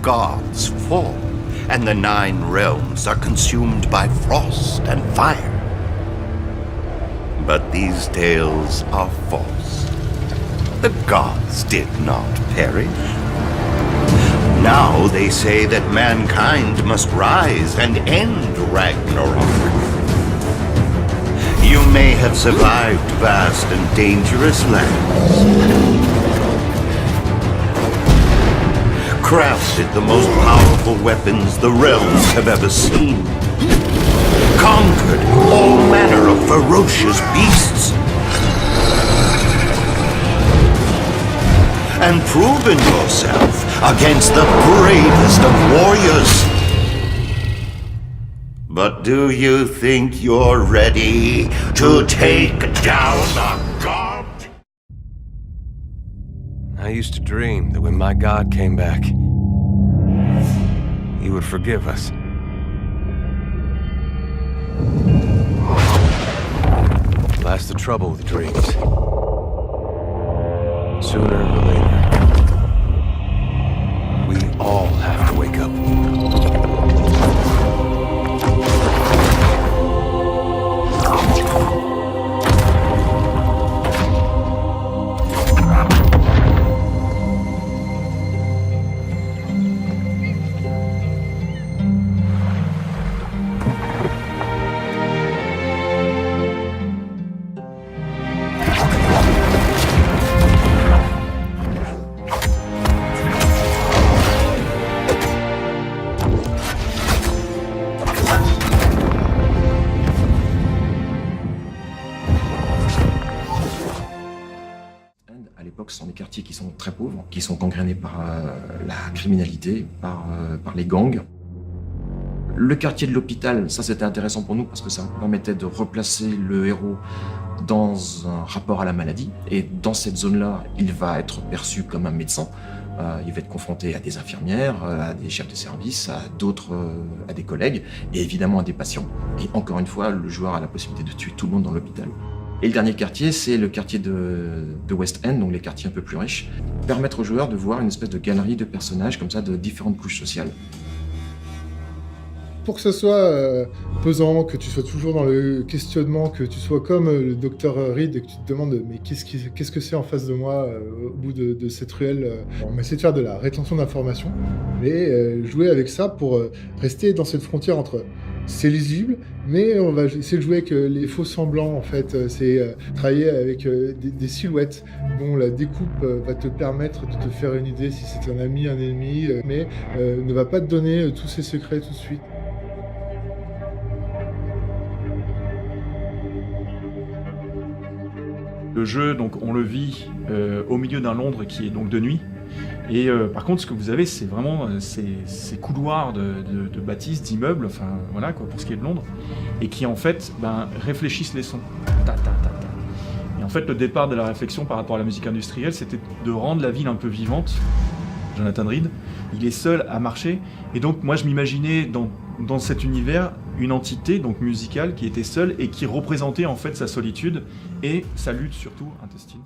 gods fall, and the 9 realms are consumed by frost and fire. But these tales are false. The gods did not perish. Now they say that mankind must rise and end Ragnarok. You may have survived vast and dangerous lands, crafted the most powerful weapons the realms have ever seen, conquered all manner of ferocious beasts, and proven yourself against the bravest of warriors. But do you think you're ready to take down the god? I used to dream that when my god came back, he would forgive us. That's the trouble with dreams. Sooner or later, we all have to wake up. Ce sont des quartiers qui sont très pauvres, qui sont gangrénés par la criminalité, par les gangs. Le quartier de l'hôpital, ça c'était intéressant pour nous parce que ça permettait de replacer le héros dans un rapport à la maladie. Et dans cette zone-là, il va être perçu comme un médecin. Il va être confronté à des infirmières, à des chefs de service, à d'autres, à des collègues et évidemment à des patients. Et encore une fois, le joueur a la possibilité de tuer tout le monde dans l'hôpital. Et le dernier quartier, c'est le quartier de West End, donc les quartiers un peu plus riches. Permettre aux joueurs de voir une espèce de galerie de personnages comme ça de différentes couches sociales. Pour que ce soit pesant, que tu sois toujours dans le questionnement, que tu sois comme le docteur Reed et que tu te demandes mais qu'est-ce que c'est en face de moi au bout de cette ruelle. On essaie de faire de la rétention d'informations, mais jouer avec ça pour rester dans cette frontière entre c'est lisible, mais on va essayer de jouer avec les faux semblants en fait. C'est travailler avec des silhouettes dont la découpe va te permettre de te faire une idée si c'est un ami, un ennemi, mais ne va pas te donner tous ses secrets tout de suite. Le jeu, donc, on le vit au milieu d'un Londres qui est donc de nuit. Et par contre, ce que vous avez, c'est vraiment ces couloirs de bâtisses, d'immeubles, enfin voilà quoi, pour ce qui est de Londres, et qui en fait réfléchissent les sons. Ta, ta, ta, ta. Et en fait, le départ de la réflexion par rapport à la musique industrielle, c'était de rendre la ville un peu vivante. Jonathan Reed, il est seul à marcher, et donc moi je m'imaginais dans cet univers une entité donc musicale qui était seule et qui représentait en fait sa solitude et sa lutte surtout intestine.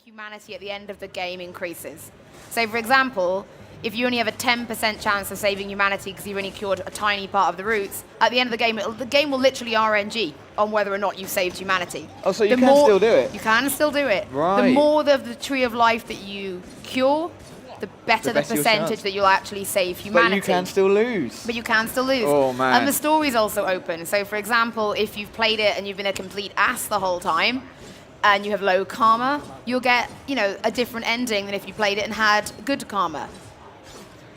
Humanity at the end of the game increases. So for example, if you only have a 10% chance of saving humanity because you've only cured a tiny part of the roots, at the end of the game will literally RNG on whether or not you've saved humanity. Oh, so you can still do it? You can still do it. Right. The more of the tree of life that you cure, the better the better your percentage chance. that you'll actually save humanity. But you can still lose. But you can still lose. Oh, man. And the story's also open. So for example, if you've played it and you've been a complete ass the whole time, and you have low karma, you'll get, a different ending than if you played it and had good karma.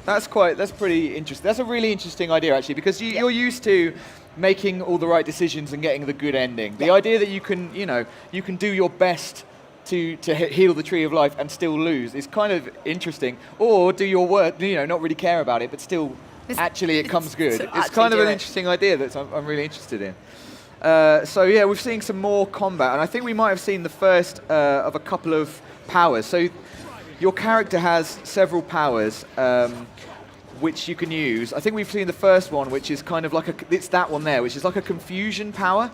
That's pretty interesting. That's a really interesting idea, actually, because you're used to making all the right decisions and getting the good ending. The idea that you can do your best to heal the tree of life and still lose is kind of interesting. Or do your work, not really care about it, but still it comes good. It's kind of an interesting idea that I'm really interested in. So yeah, we're seeing some more combat, and I think we might have seen the first of a couple of powers. So your character has several powers which you can use. I think we've seen the first one, which is kind of like it's that one there, which is like a confusion power,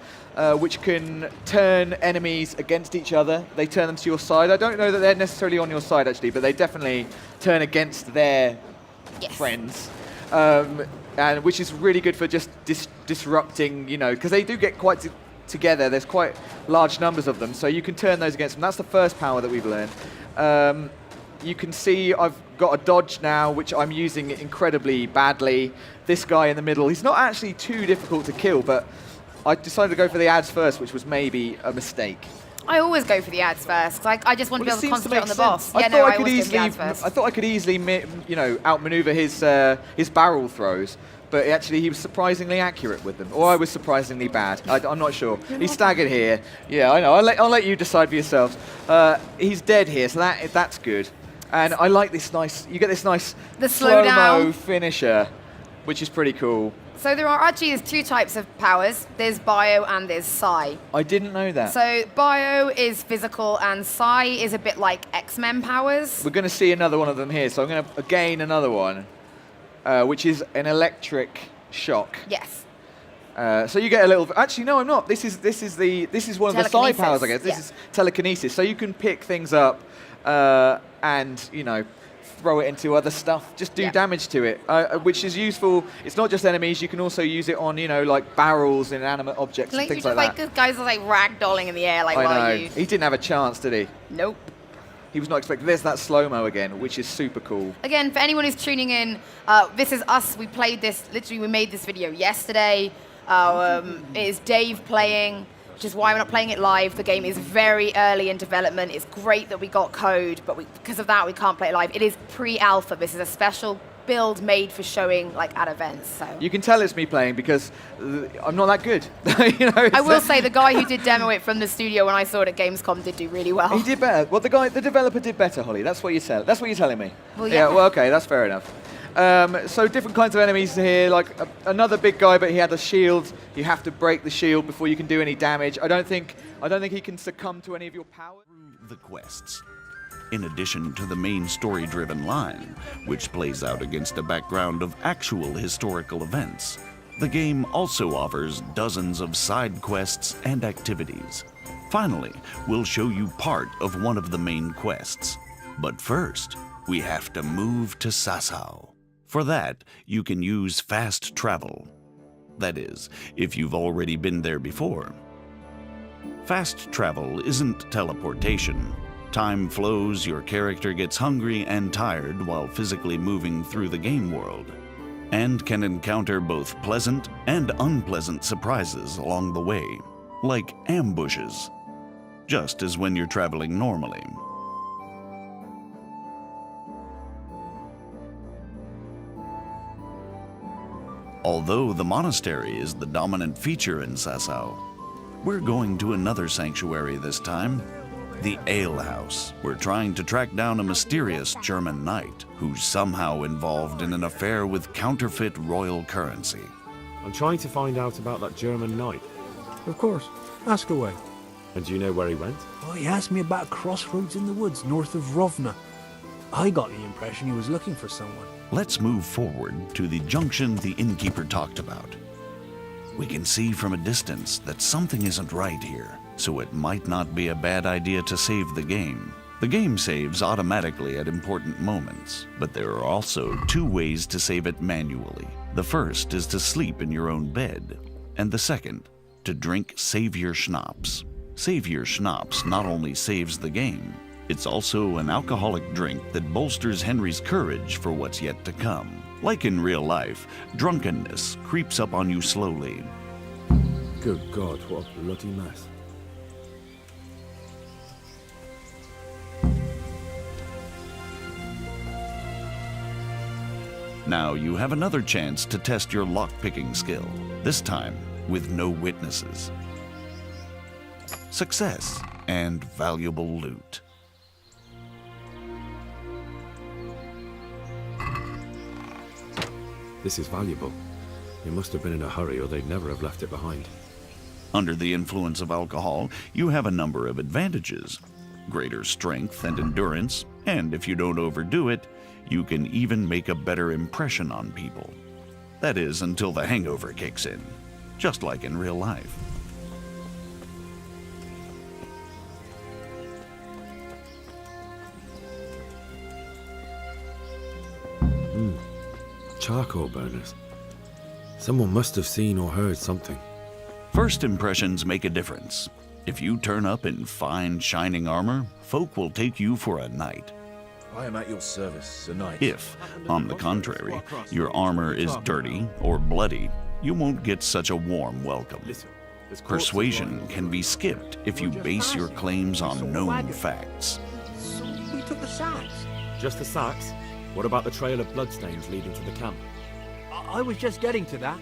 which can turn enemies against each other. They turn them to your side. I don't know that they're necessarily on your side, actually, but they definitely turn against their friends. And which is really good for just disrupting, because they do get quite together. There's quite large numbers of them, so you can turn those against them. That's the first power that we've learned. You can see I've got a dodge now, which I'm using incredibly badly. This guy in the middle, he's not actually too difficult to kill, but I decided to go for the ads first, which was maybe a mistake. I always go for the ads first, because I just want to be able to concentrate on the boss. I thought I could easily, outmaneuver his barrel throws, but actually he was surprisingly accurate with them, or I was surprisingly bad. I'm not sure. He's staggered here. Yeah, I know. I'll let you decide for yourselves. He's dead here, so that's good. And I like this nice. You get this nice slow-mo finisher, which is pretty cool. So there's two types of powers. There's bio and there's psi. I didn't know that. So bio is physical and psi is a bit like X-Men powers. We're going to see another one of them here. So I'm going to gain another one, which is an electric shock. Yes. So you get a little. Actually, no, I'm not. This is one of the psi powers, I guess. This is telekinesis. So you can pick things up and throw it into other stuff, just do damage to it, which is useful. It's not just enemies, you can also use it on, like barrels, inanimate objects and things like that. Guys are like ragdolling in the air, like, I know. He didn't have a chance, did he? Nope. He was not expecting. There's that slow-mo again, which is super cool. Again, for anyone who's tuning in, this is us. We played this, literally we made this video yesterday. It is Dave playing, which is why we're not playing it live. The game is very early in development. It's great that we got code, but because of that, we can't play it live. It is pre-alpha. This is a special build made for showing at events. So you can tell it's me playing because I'm not that good. I will say the guy who did demo it from the studio when I saw it at Gamescom did do really well. He did better. Well, the developer did better, Holly. That's what you're telling me. Well, yeah. Well, okay, that's fair enough. So different kinds of enemies here, like another big guy, but he had a shield. You have to break the shield before you can do any damage. I don't think he can succumb to any of your power. The quests. In addition to the main story-driven line, which plays out against a background of actual historical events, the game also offers dozens of side quests and activities. Finally, we'll show you part of one of the main quests. But first, we have to move to Sasau. For that, you can use fast travel. That is, if you've already been there before. Fast travel isn't teleportation. Time flows, your character gets hungry and tired while physically moving through the game world, and can encounter both pleasant and unpleasant surprises along the way, like ambushes, just as when you're traveling normally. Although the monastery is the dominant feature in Sasau, we're going to another sanctuary this time, the Ale House. We're trying to track down a mysterious German knight who's somehow involved in an affair with counterfeit royal currency. I'm trying to find out about that German knight. Of course. Ask away. And do you know where he went? Well, he asked me about a crossroads in the woods north of Rovna. I got the impression he was looking for someone. Let's move forward to the junction the innkeeper talked about. We can see from a distance that something isn't right here, so it might not be a bad idea to save the game. The game saves automatically at important moments, but there are also 2 ways to save it manually. The first is to sleep in your own bed, and the second, to drink Savior Schnapps. Savior Schnapps not only saves the game, it's also an alcoholic drink that bolsters Henry's courage for what's yet to come. Like in real life, drunkenness creeps up on you slowly. Good God, what a bloody mess. Now you have another chance to test your lock-picking skill, this time with no witnesses. Success and valuable loot. This is valuable. They must have been in a hurry or they'd never have left it behind. Under the influence of alcohol, you have a number of advantages. Greater strength and endurance, and if you don't overdo it, you can even make a better impression on people. That is, until the hangover kicks in, just like in real life. Charcoal burners. Someone must have seen or heard something. First impressions make a difference. If you turn up in fine, shining armor, folk will take you for a knight. I am at your service, Sir Knight. If, on the contrary, your armor is dirty or bloody, you won't get such a warm welcome. Persuasion can be skipped if you base your claims on known facts. So we took the sacks. Just the sacks? What about the trail of bloodstains leading to the camp? I was just getting to that.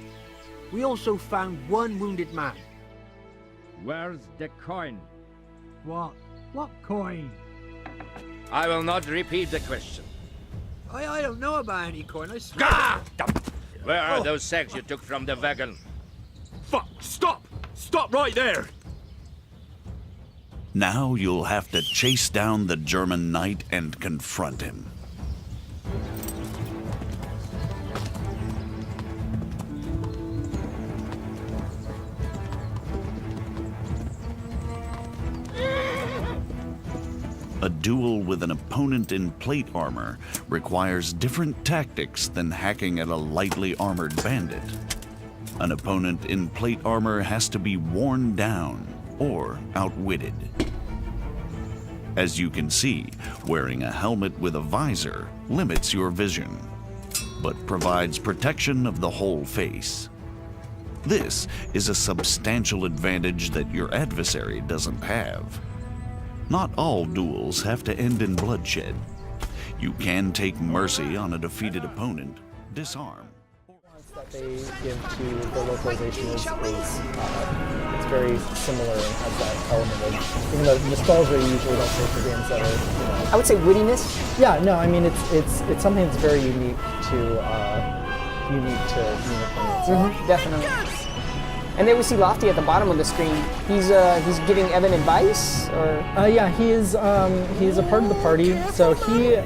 We also found 1 wounded man. Where's the coin? What? What coin? I will not repeat the question. I don't know about any coin, I swear. Ah! Where are those sacks you took from the wagon? Fuck! Stop! Stop right there! Now you'll have to chase down the German knight and confront him. A duel with an opponent in plate armor requires different tactics than hacking at a lightly armored bandit. An opponent in plate armor has to be worn down or outwitted. As you can see, wearing a helmet with a visor limits your vision, but provides protection of the whole face. This is a substantial advantage that your adversary doesn't have. Not all duels have to end in bloodshed. You can take mercy on a defeated opponent, disarm. That they give to the localization is it's very similar and has that element of, even though nostalgia you usually don't say for games that are, you know. I would say wittiness. Yeah, no, I mean it's something that's very unique to Unicorn itself. Definitely. And there we see Lofty at the bottom of the screen. He's giving Evan advice, or yeah, he is a part of the party, so he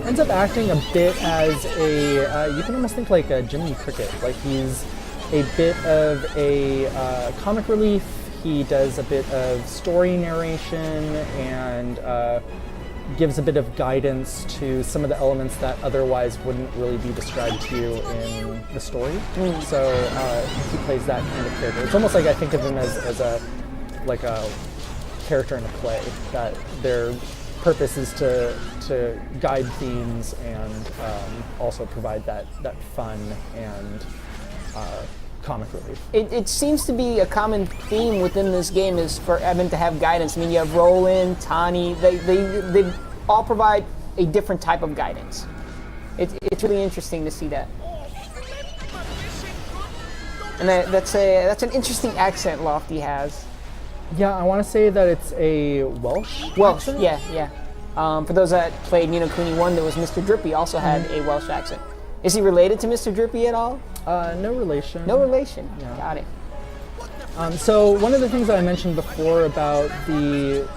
ends up acting a bit as a you can almost think like a Jiminy Cricket. Like he's a bit of a comic relief. He does a bit of story narration and gives a bit of guidance to some of the elements that otherwise wouldn't really be described to you in the story. So he plays that kind of character. It's almost like I think of him as a character in a play, that their purpose is to guide themes and also provide that fun and comic relief. it seems to be a common theme within this game is for Evan to have guidance. I mean, you have Roland, Tani, they all provide a different type of guidance. It's really interesting to see that. And that's an interesting accent Lofty has. Yeah, I want to say that it's a Welsh. Welsh, accent? yeah. For those that played Nino Kuni 1, there was Mr. Drippy, also had a Welsh accent. Is he related to Mr. Drippy at all? No relation. No relation. Yeah. Got it. So one of the things that I mentioned before about the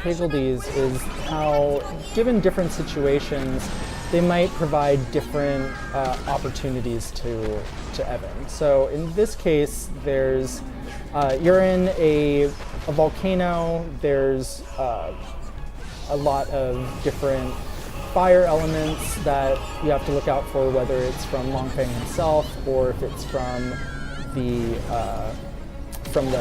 Higgledies is how, given different situations, they might provide different opportunities to Evan. So in this case, there's you're in a volcano. There's a lot of different fire elements that you have to look out for, whether it's from Longfang himself or if it's from the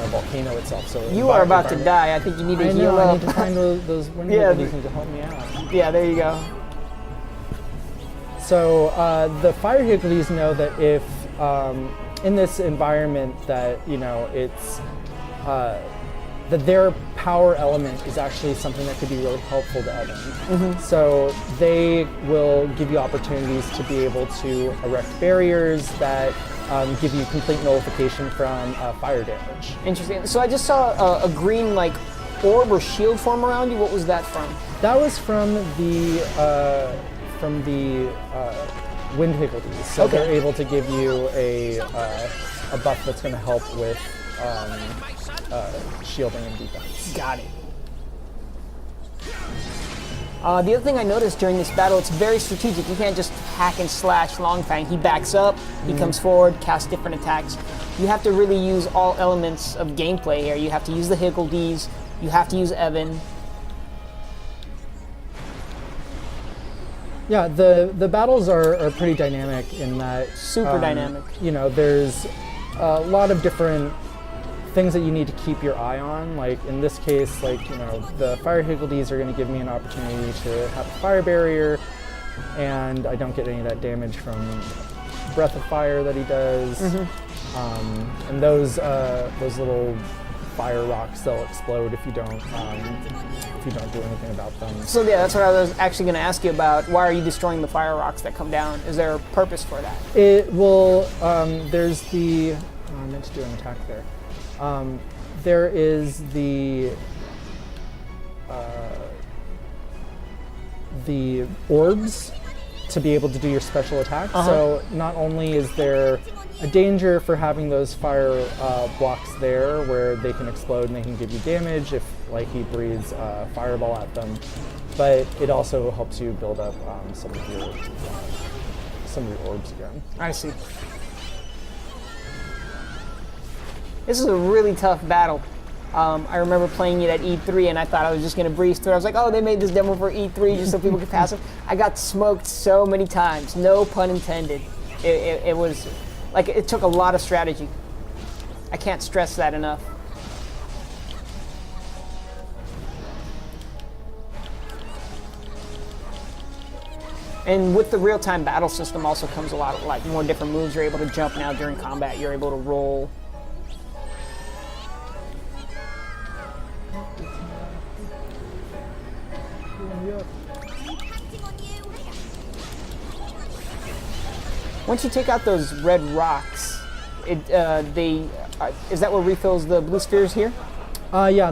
volcano itself. So you are about to die. I think you need to heal up. I need to find those wind Higgledies need to help me out. Yeah, there you go. So the fire Higgledies know that if in this environment that it's that their power element is actually something that could be really helpful to Evan. So they will give you opportunities to be able to erect barriers that give you complete nullification from fire damage. Interesting. So I just saw a green orb or shield form around you. What was that from? That was from the wind Higgledies. So Okay. they're able to give you a buff that's going to help with shielding and defense. Got it. The other thing I noticed during this battle, it's very strategic. You can't just hack and slash Longfang. He backs up, he comes forward, casts different attacks. You have to really use all elements of gameplay here. You have to use the Higgledies, you have to use Evan. Yeah, the battles are pretty dynamic in that. Super dynamic. There's a lot of different things that you need to keep your eye on. Like in this case, the fire Higgledies are going to give me an opportunity to have a fire barrier, and I don't get any of that damage from breath of fire that he does. And those little fire rocks, they'll explode if you don't do anything about them. So yeah, that's what I was actually going to ask you about. Why are you destroying the fire rocks that come down? Is there a purpose for that? It will. There's the. I meant to do an attack there. There is the orbs to be able to do your special attacks. So not only is there a danger for having those fire blocks there where they can explode and they can give you damage if he breathes fireball at them, but it also helps you build up some of your orbs again. I see. This is a really tough battle. I remember playing it at E3 and I thought I was just going to breeze through it. I was like, oh, they made this demo for E3 just so people could pass it. I got smoked so many times, no pun intended. It was, it took a lot of strategy. I can't stress that enough. And with the real-time battle system also comes a lot of more different moves. You're able to jump now during combat. You're able to roll. Once you take out those red rocks, is that what refills the blue spheres here? Yeah.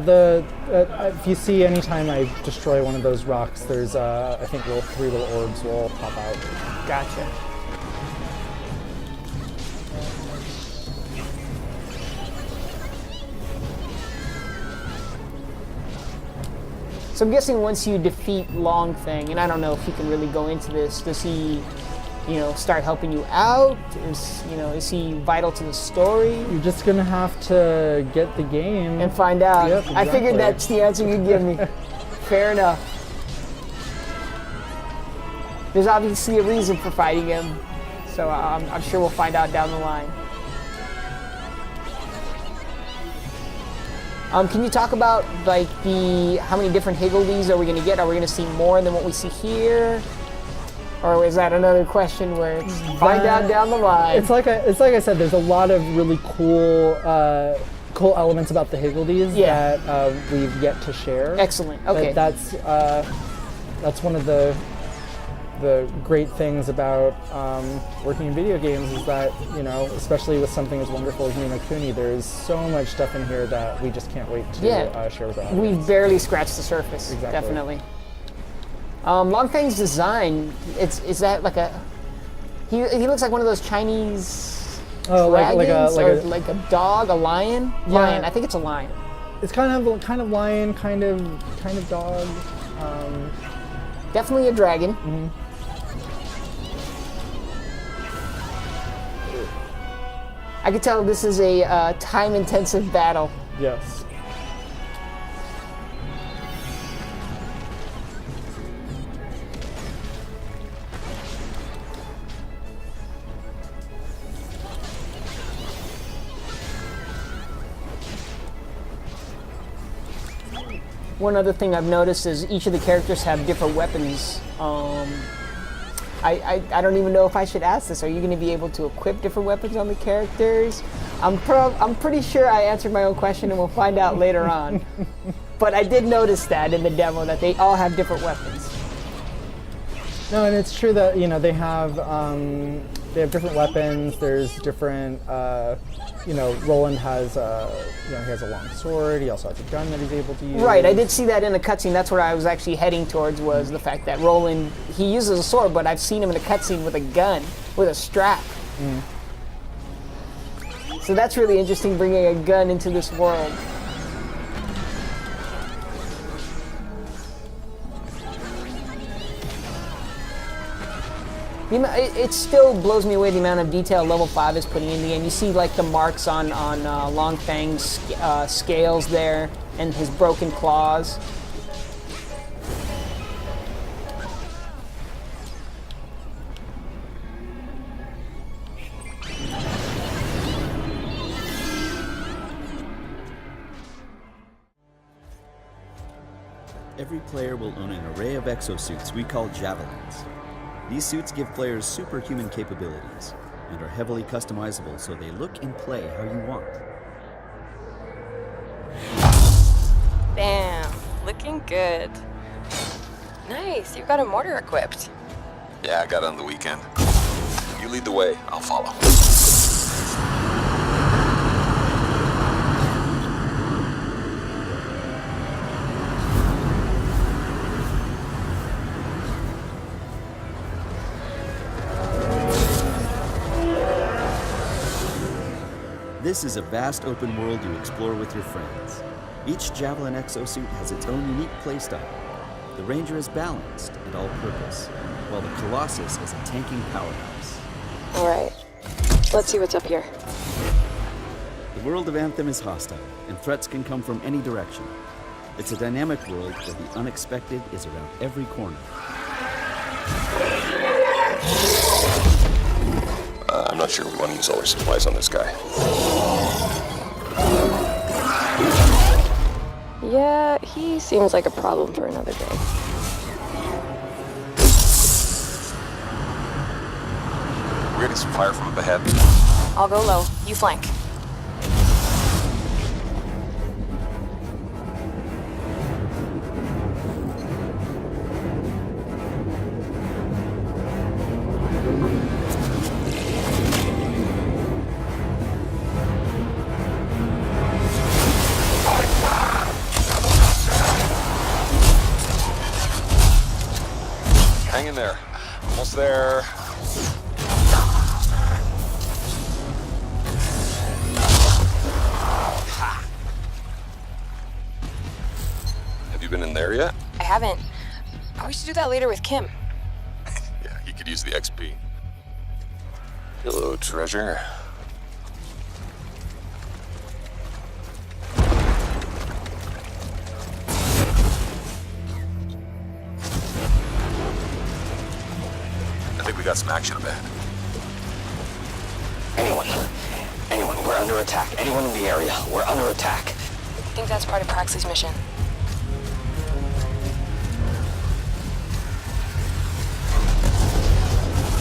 If you see anytime I destroy one of those rocks, there's I think 3 little orbs will pop out. Gotcha. So I'm guessing once you defeat Longfang, and I don't know if he can really go into this, does he, start helping you out? Is he vital to the story? You're just gonna have to get the game and find out. Yep, exactly. I figured that's the answer you'd give me. Fair enough. There's obviously a reason for fighting him, so I'm sure we'll find out down the line. Can you talk about how many different Higgledies are we going to get? Are we going to see more than what we see here? Or is that another question where it's find out down the line? It's like I said, there's a lot of really cool elements about the Higgledies that we've yet to share. Excellent. Okay. But that's one of the the great things about working in video games is that, you know, especially with something as wonderful as Ni no Kuni, there's so much stuff in here that we just can't wait to share with our audience. We barely scratched the surface. Exactly. Definitely. Long Fang's design, is that like a... He looks like one of those Chinese dragons, like a dog, a lion? Yeah. Lion, I think it's a lion. It's kind of lion, kind of dog. Definitely a dragon. Mm-hmm. I can tell this is a time-intensive battle. Yes. One other thing I've noticed is each of the characters have different weapons. I don't even know if I should ask this. Are you going to be able to equip different weapons on the characters? I'm pretty sure I answered my own question, and we'll find out later on. But I did notice that in the demo that they all have different weapons. No, and it's true that, you know, they have different weapons. There's different, you know, Roland has, you know, he has a long sword. He also has a gun that he's able to use. Right, I did see that in the cutscene. That's what I was actually heading towards, was the fact that Roland, he uses a sword, but I've seen him in a cutscene with a gun, with a strap. Mm. So that's really interesting, bringing a gun into this world. You know, it still blows me away the amount of detail Level 5 is putting in the game. You see like the marks on Long Fang's scales there, and his broken claws. Every player will own an array of exosuits we call javelins. These suits give players superhuman capabilities and are heavily customizable so they look and play how you want. Bam, looking good. Nice, you've got a mortar equipped. Yeah, I got it on the weekend. You lead the way, I'll follow. This is a vast open world you explore with your friends. Each Javelin exosuit has its own unique playstyle. The Ranger is balanced and all-purpose, while the Colossus is a tanking powerhouse. All right, let's see what's up here. The world of Anthem is hostile, and threats can come from any direction. It's a dynamic world where the unexpected is around every corner. I'm not sure we want to use all our supplies on this guy. Yeah, he seems like a problem for another day. We're getting some fire from up ahead. I'll go low, you flank. Hang in there. Almost there. Have you been in there yet? I haven't. We should do that later with Kim. Yeah, he could use the XP. Hello, treasure. I think we got some action up ahead. Anyone, we're under attack. Anyone in the area, we're under attack. I think that's part of Praxley's mission.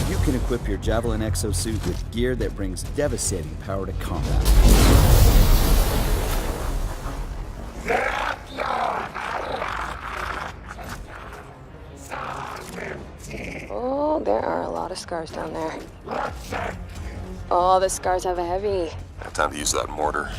You can equip your Javelin exosuit with gear that brings devastating power to combat. Oh, the scars down there. Oh, the scars have a heavy. Time to use that mortar.